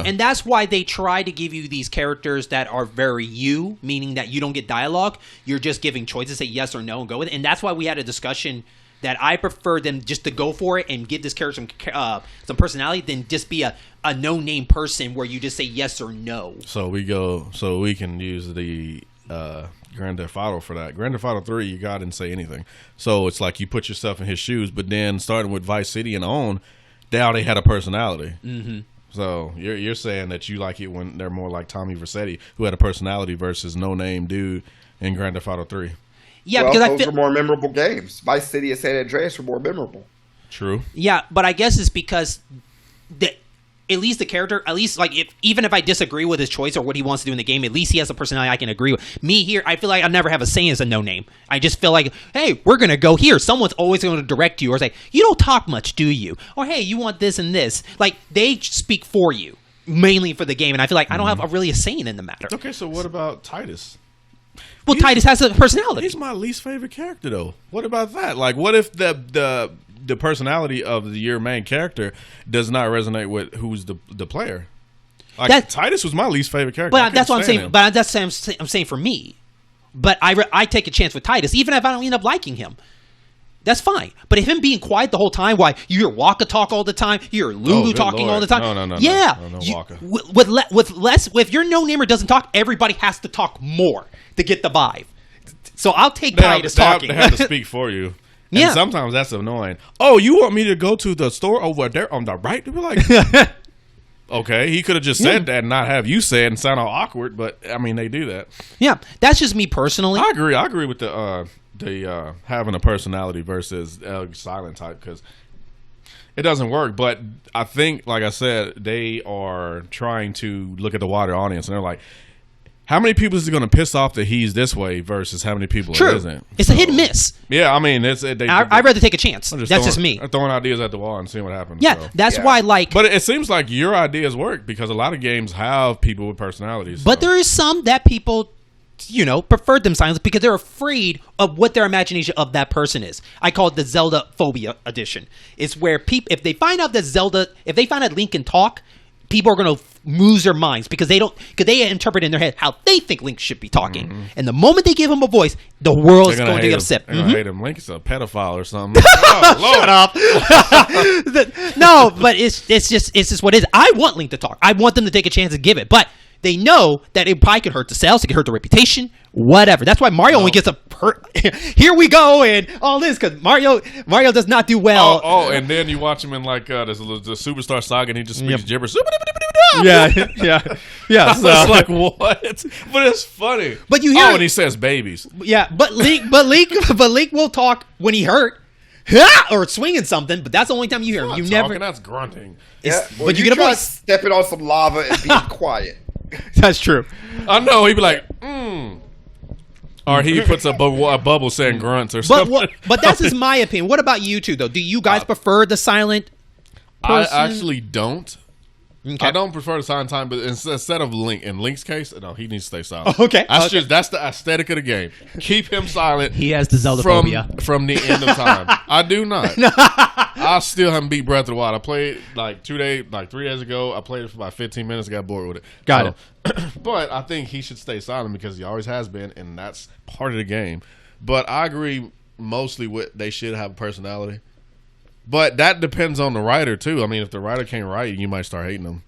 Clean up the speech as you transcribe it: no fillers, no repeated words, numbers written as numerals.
And that's why they try to give you these characters that are very you, meaning that you don't get dialogue. You're just giving choices, say yes or no, and go with it. And that's why we had a discussion that I prefer them just to go for it and give this character some personality than just be a no-name person where you just say yes or no. So we can use the Grand Theft Auto for that. Grand Theft Auto 3, you got didn't say anything. So it's like you put yourself in his shoes, but then starting with Vice City and On, now they had a personality. Mm-hmm. So you're saying that you like it when they're more like Tommy Vercetti, who had a personality, versus no-name dude in Grand Theft Auto 3. Yeah, well, because those were more memorable games. Vice City and San Andreas were more memorable. True. Yeah, but I guess it's because at least the character, at least like even if I disagree with his choice or what he wants to do in the game, at least he has a personality I can agree with. Me here, I feel like I never have a say as a no name. I just feel like, hey, we're gonna go here. Someone's always going to direct you or say, you don't talk much, do you? Or hey, you want this and this. Like they speak for you mainly for the game, and I feel like I don't have really a say in the matter. Okay, so what about Titus? Well, Titus has a personality. He's my least favorite character, though. What about that? Like, what if the personality of your main character does not resonate with who's the player? Like, Titus was my least favorite character. But that's what I'm saying. Him. But that's what I'm saying for me. But I take a chance with Titus, even if I don't end up liking him. That's fine. But if him being quiet the whole time, why you hear Waka talk all the time, you hear Lulu talking all the time. No. Yeah. No, Waka. With less, if your no-namer doesn't talk, everybody has to talk more to get the vibe. So I'll take Titus talking. They have to speak for you. And yeah. Sometimes that's annoying. Oh, you want me to go to the store over there on the right? We're like, okay, he could have just said that and not have you say it and sound all awkward. But I mean, they do that. Yeah, that's just me personally. I agree with the having a personality versus silent type, because it doesn't work. But I think, like I said, they are trying to look at the wider audience, and they're like, how many people is it going to piss off that he's this way versus how many people it isn't? It's a hit and miss. Yeah, I mean, I'd rather take a chance. That's just me. Throwing ideas at the wall and seeing what happens. Yeah, so. that's why, like... But it seems like your ideas work, because a lot of games have people with personalities. But there is some that people, preferred them silence because they're afraid of what their imagination of that person is. I call it the Zelda phobia edition. It's where people, if they find out Link can talk, people are going to lose their minds because they interpret in their head how they think Link should be talking. Mm-hmm. And the moment they give him a voice, the world is going to get upset. They're going to hate him. Link's a pedophile or something. Shut up. No, but it's just what it is. I want Link to talk. I want them to take a chance and give it. But they know that it probably could hurt the sales, it could hurt the reputation, whatever. That's why Mario only gets a here we go and all this, because Mario does not do well. And then you watch him in like the Superstar Saga, and he just speaks gibberish. Yeah. So it's like, what? But it's funny. But you hear and he says babies. Yeah, but Link will talk when he hurt. Or swinging something, but that's the only time you hear him. You never. That's grunting. Yeah, but you get a voice. Stepping on some lava and being quiet. That's true. I know. He'd be like, Or he puts a bubble saying grunts or something. But that's just my opinion. What about you two, though? Do you guys prefer the silent person? I actually don't. Okay. I don't prefer the silent time, but instead of Link, in Link's case, no, he needs to stay silent. Okay. That's the aesthetic of the game. Keep him silent. He has the Zelda phobia. From the end of time. I do not. I still haven't beat Breath of the Wild. I played 3 days ago. I played it for about 15 minutes, got bored with it. Got it. But I think he should stay silent because he always has been, and that's part of the game. But I agree mostly with they should have a personality. But that depends on the writer, too. I mean, if the writer can't write, you might start hating them.